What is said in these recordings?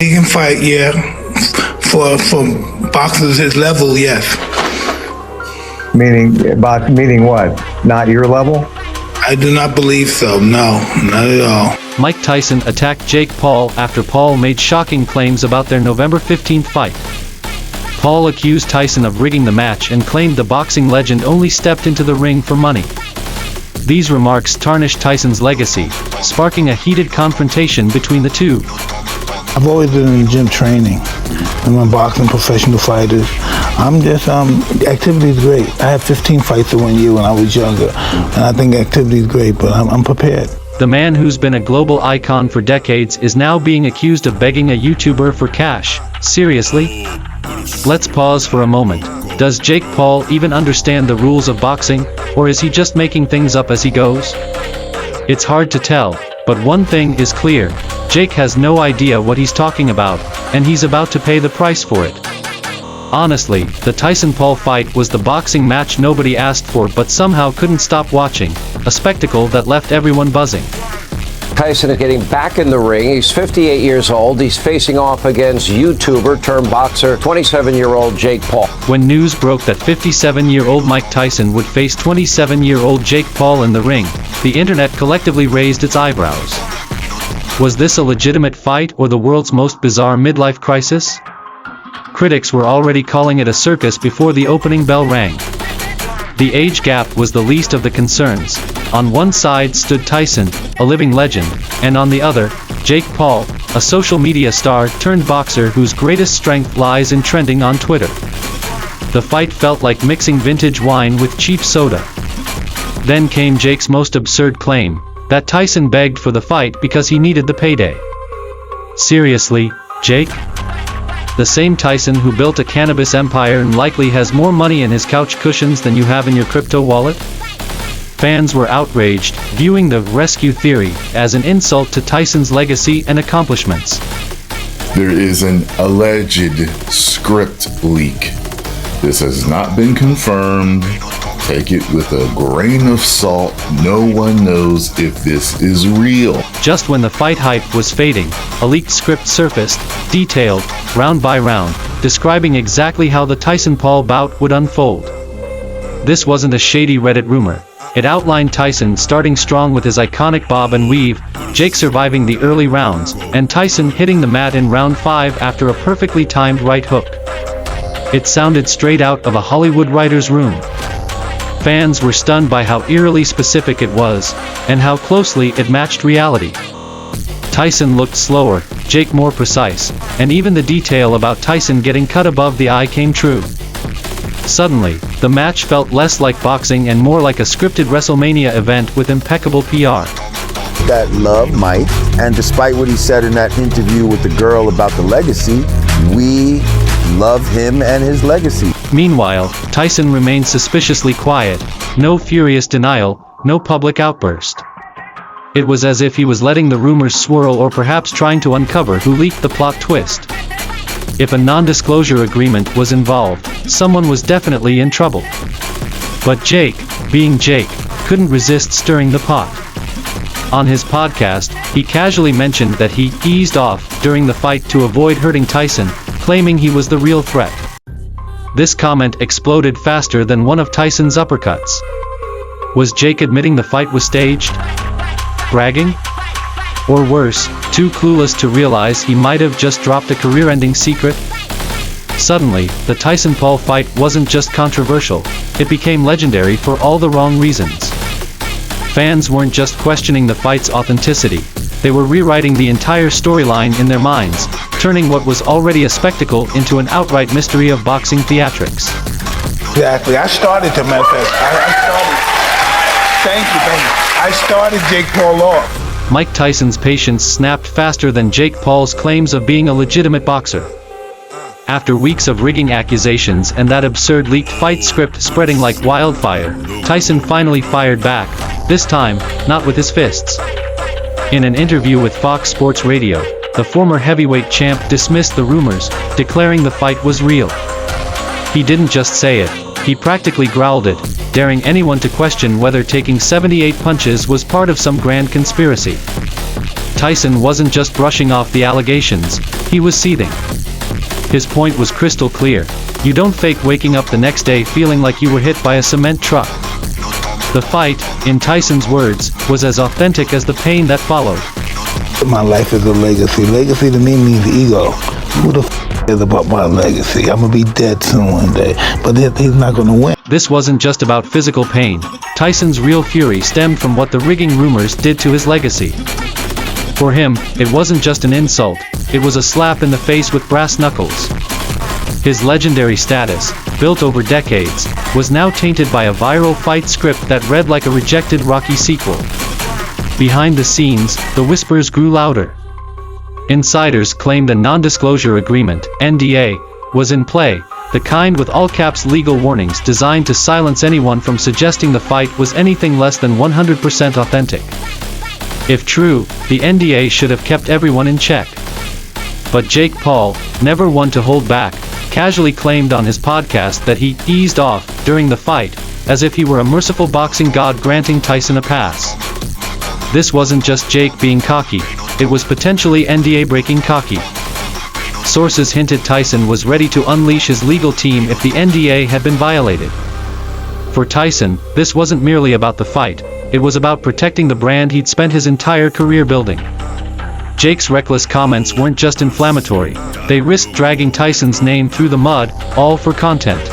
He can fight, yeah. For boxers his level, yes. Meaning what? Not your level? I do not believe so. No, not at all. Mike Tyson attacked Jake Paul after Paul made shocking claims about their November 15th fight. Paul accused Tyson of rigging the match and claimed the boxing legend only stepped into the ring for money. These remarks tarnished Tyson's legacy, sparking a heated confrontation between the two. I've always been in the gym training. I'm a boxing professional fighter. I'm just, activity is great. I had 15 fights in 1 year when I was younger, and I think activity is great, but I'm prepared. The man who's been a global icon for decades is now being accused of begging a YouTuber for cash. Seriously? Let's pause for a moment. Does Jake Paul even understand the rules of boxing, or is he just making things up as he goes? It's hard to tell, but one thing is clear. Jake has no idea what he's talking about, and he's about to pay the price for it. Honestly, the Tyson-Paul fight was the boxing match nobody asked for but somehow couldn't stop watching, a spectacle that left everyone buzzing. Tyson is getting back in the ring. He's 58 years old. He's facing off against YouTuber-turned-boxer, 27-year-old Jake Paul. When news broke that 57-year-old Mike Tyson would face 27-year-old Jake Paul in the ring, the internet collectively raised its eyebrows. Was this a legitimate fight or the world's most bizarre midlife crisis? Critics were already calling it a circus before the opening bell rang. The age gap was the least of the concerns. On one side stood Tyson, a living legend, and on the other, Jake Paul, a social media star turned boxer whose greatest strength lies in trending on Twitter. The fight felt like mixing vintage wine with cheap soda. Then came Jake's most absurd claim, that Tyson begged for the fight because he needed the payday. Seriously, Jake? The same Tyson who built a cannabis empire and likely has more money in his couch cushions than you have in your crypto wallet? Fans were outraged, viewing the rescue theory as an insult to Tyson's legacy and accomplishments. There is an alleged script leak. This has not been confirmed. Take it with a grain of salt. No one knows if this is real. Just when the fight hype was fading, a leaked script surfaced, detailed, round by round, describing exactly how the Tyson-Paul bout would unfold. This wasn't a shady Reddit rumor. It outlined Tyson starting strong with his iconic bob and weave, Jake surviving the early rounds, and Tyson hitting the mat in round 5 after a perfectly timed right hook. It sounded straight out of a Hollywood writer's room. Fans were stunned by how eerily specific it was, and how closely it matched reality. Tyson looked slower, Jake more precise, and even the detail about Tyson getting cut above the eye came true. Suddenly, the match felt less like boxing and more like a scripted WrestleMania event with impeccable PR. That love Mike, and despite what he said in that interview with the girl about the legacy, we love him and his legacy. Meanwhile, Tyson remained suspiciously quiet, no furious denial, no public outburst. It was as if he was letting the rumors swirl or perhaps trying to uncover who leaked the plot twist. If a non-disclosure agreement was involved, someone was definitely in trouble. But Jake, being Jake, couldn't resist stirring the pot. On his podcast, he casually mentioned that he eased off during the fight to avoid hurting Tyson, claiming he was the real threat. This comment exploded faster than one of Tyson's uppercuts. Was Jake admitting the fight was staged? Bragging? Or worse, too clueless to realize he might have just dropped a career-ending secret? Suddenly, the Tyson-Paul fight wasn't just controversial, it became legendary for all the wrong reasons. Fans weren't just questioning the fight's authenticity, they were rewriting the entire storyline in their minds, turning what was already a spectacle into an outright mystery of boxing theatrics. Exactly. I started to manifest. Thank you. I started Jake Paul off. Mike Tyson's patience snapped faster than Jake Paul's claims of being a legitimate boxer. After weeks of rigging accusations and that absurd leaked fight script spreading like wildfire, Tyson finally fired back, this time, not with his fists. In an interview with Fox Sports Radio, the former heavyweight champ dismissed the rumors, declaring the fight was real. He didn't just say it, he practically growled it, daring anyone to question whether taking 78 punches was part of some grand conspiracy. Tyson wasn't just brushing off the allegations, He was seething. His point was crystal clear. You don't fake waking up the next day feeling like you were hit by a cement truck. The fight, in Tyson's words, was as authentic as the pain that followed. My life is a legacy. Legacy to me means ego. Who the f is about my legacy? I'm gonna be dead soon one day, but he's not gonna win. This wasn't just about physical pain. Tyson's real fury stemmed from what the rigging rumors did to his legacy. For him, it wasn't just an insult, it was a slap in the face with brass knuckles. His legendary status, built over decades, was now tainted by a viral fight script that read like a rejected Rocky sequel. Behind the scenes, the whispers grew louder. Insiders claimed a non-disclosure agreement, NDA, was in play, the kind with all-caps legal warnings designed to silence anyone from suggesting the fight was anything less than 100% authentic. If true, the NDA should have kept everyone in check. But Jake Paul, never one to hold back, casually claimed on his podcast that he eased off during the fight, as if he were a merciful boxing god granting Tyson a pass. This wasn't just Jake being cocky, it was potentially NDA-breaking cocky. Sources hinted Tyson was ready to unleash his legal team if the NDA had been violated. For Tyson, this wasn't merely about the fight, it was about protecting the brand he'd spent his entire career building. Jake's reckless comments weren't just inflammatory, they risked dragging Tyson's name through the mud, all for content.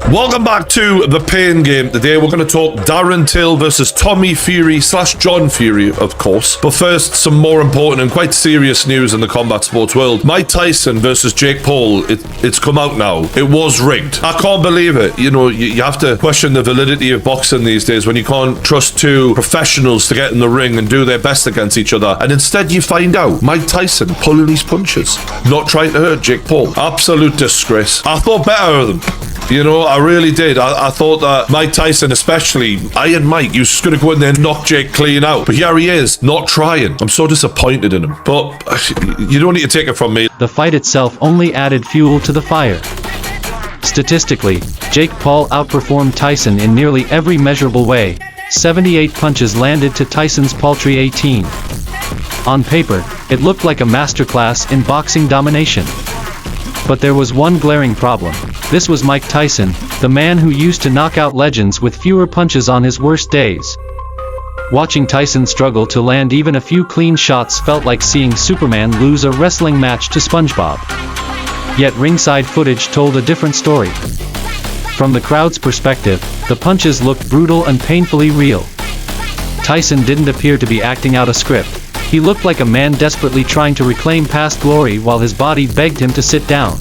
Welcome back to The Pain Game. Today we're going to talk Darren Till versus Tommy Fury / John Fury, of course. But first, some more important and quite serious news in the combat sports world. Mike Tyson versus Jake Paul, it's come out now. It was rigged. I can't believe it. You know, you have to question the validity of boxing these days when you can't trust two professionals to get in the ring and do their best against each other. And instead you find out Mike Tyson pulling his punches, not trying to hurt Jake Paul. Absolute disgrace. I thought better of them. You know, I really did. I thought that Mike Tyson, especially, Iron Mike, he was just going to go in there and knock Jake clean out. But here he is, not trying. I'm so disappointed in him. But you don't need to take it from me. The fight itself only added fuel to the fire. Statistically, Jake Paul outperformed Tyson in nearly every measurable way. 78 punches landed to Tyson's paltry 18. On paper, it looked like a masterclass in boxing domination. But there was one glaring problem. This was Mike Tyson, the man who used to knock out legends with fewer punches on his worst days. Watching Tyson struggle to land even a few clean shots felt like seeing Superman lose a wrestling match to SpongeBob. Yet ringside footage told a different story. From the crowd's perspective, the punches looked brutal and painfully real. Tyson didn't appear to be acting out a script. He looked like a man desperately trying to reclaim past glory while his body begged him to sit down.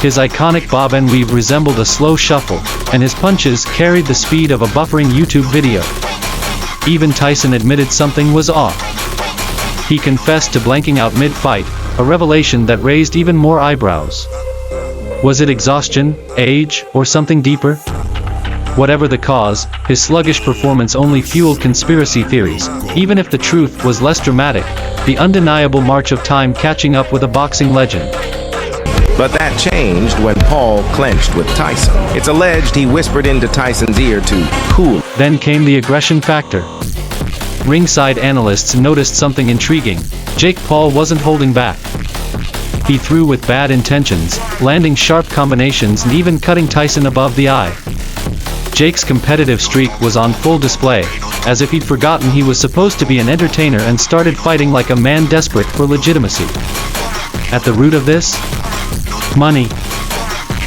His iconic bob and weave resembled a slow shuffle, and his punches carried the speed of a buffering YouTube video. Even Tyson admitted something was off. He confessed to blanking out mid-fight, a revelation that raised even more eyebrows. Was it exhaustion, age, or something deeper? Whatever the cause, his sluggish performance only fueled conspiracy theories. Even if the truth was less dramatic, the undeniable march of time catching up with a boxing legend. But that changed when Paul clenched with Tyson. It's alleged he whispered into Tyson's ear to cool. Then came the aggression factor. Ringside analysts noticed something intriguing. Jake Paul wasn't holding back. He threw with bad intentions, landing sharp combinations and even cutting Tyson above the eye. Jake's competitive streak was on full display, as if he'd forgotten he was supposed to be an entertainer and started fighting like a man desperate for legitimacy. At the root of this? Money.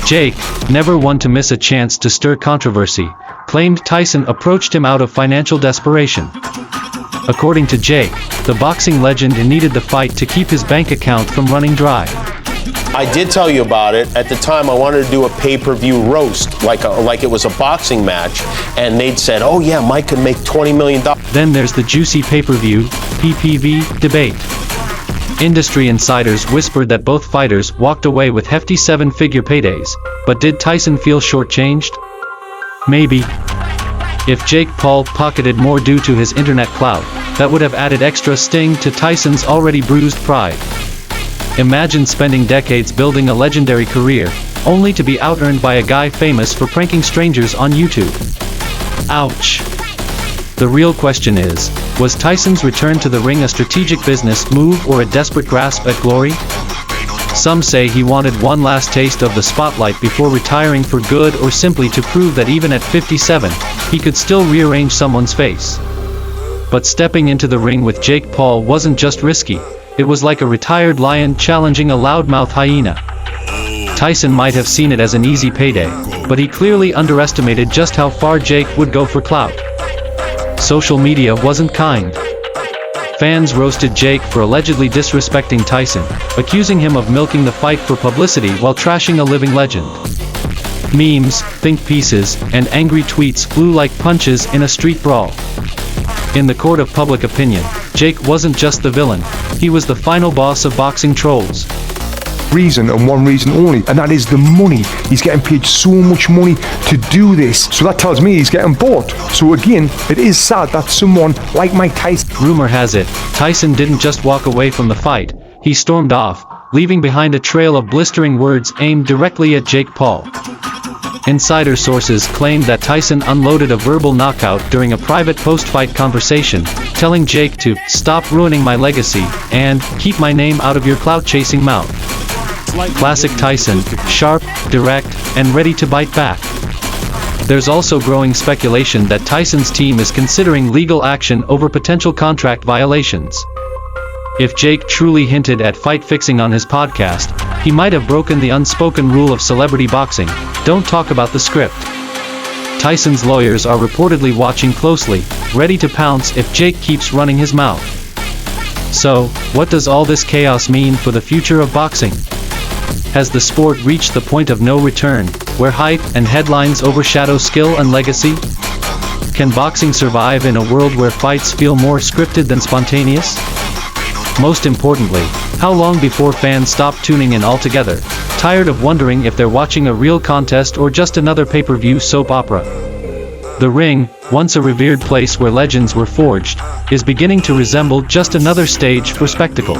Jake, never one to miss a chance to stir controversy, claimed Tyson approached him out of financial desperation. According to Jake, the boxing legend needed the fight to keep his bank account from running dry. I did tell you about it. At the time, I wanted to do a pay-per-view roast, like it was a boxing match, and they'd said, oh yeah, Mike could make $20 million. Then there's the juicy pay-per-view, PPV, debate. Industry insiders whispered that both fighters walked away with hefty 7-figure paydays, but did Tyson feel shortchanged? Maybe. If Jake Paul pocketed more due to his internet clout, that would have added extra sting to Tyson's already bruised pride. Imagine spending decades building a legendary career, only to be out-earned by a guy famous for pranking strangers on YouTube. Ouch. The real question is, was Tyson's return to the ring a strategic business move or a desperate grasp at glory? Some say he wanted one last taste of the spotlight before retiring for good, or simply to prove that even at 57, he could still rearrange someone's face. But stepping into the ring with Jake Paul wasn't just risky, it was like a retired lion challenging a loudmouth hyena. Tyson might have seen it as an easy payday, but he clearly underestimated just how far Jake would go for clout. Social media wasn't kind. Fans roasted Jake for allegedly disrespecting Tyson, accusing him of milking the fight for publicity while trashing a living legend. Memes, think pieces, and angry tweets flew like punches in a street brawl. In the court of public opinion, Jake wasn't just the villain, he was the final boss of boxing trolls. Reason, and one reason only, and that is the money. He's getting paid so much money to do this, so that tells me he's getting bought. So again, it is sad that someone like Mike Tyson... Rumor has it, Tyson didn't just walk away from the fight, he stormed off, leaving behind a trail of blistering words aimed directly at Jake Paul. Insider sources claimed that Tyson unloaded a verbal knockout during a private post-fight conversation, telling Jake to "stop ruining my legacy" and "keep my name out of your clout-chasing mouth." Classic Tyson, sharp, direct, and ready to bite back. There's also growing speculation that Tyson's team is considering legal action over potential contract violations. If Jake truly hinted at fight fixing on his podcast, he might have broken the unspoken rule of celebrity boxing: don't talk about the script. Tyson's lawyers are reportedly watching closely, ready to pounce if Jake keeps running his mouth. So, what does all this chaos mean for the future of boxing? Has the sport reached the point of no return, where hype and headlines overshadow skill and legacy? Can boxing survive in a world where fights feel more scripted than spontaneous? Most importantly, how long before fans stop tuning in altogether, tired of wondering if they're watching a real contest or just another pay-per-view soap opera? The ring, once a revered place where legends were forged, is beginning to resemble just another stage for spectacle.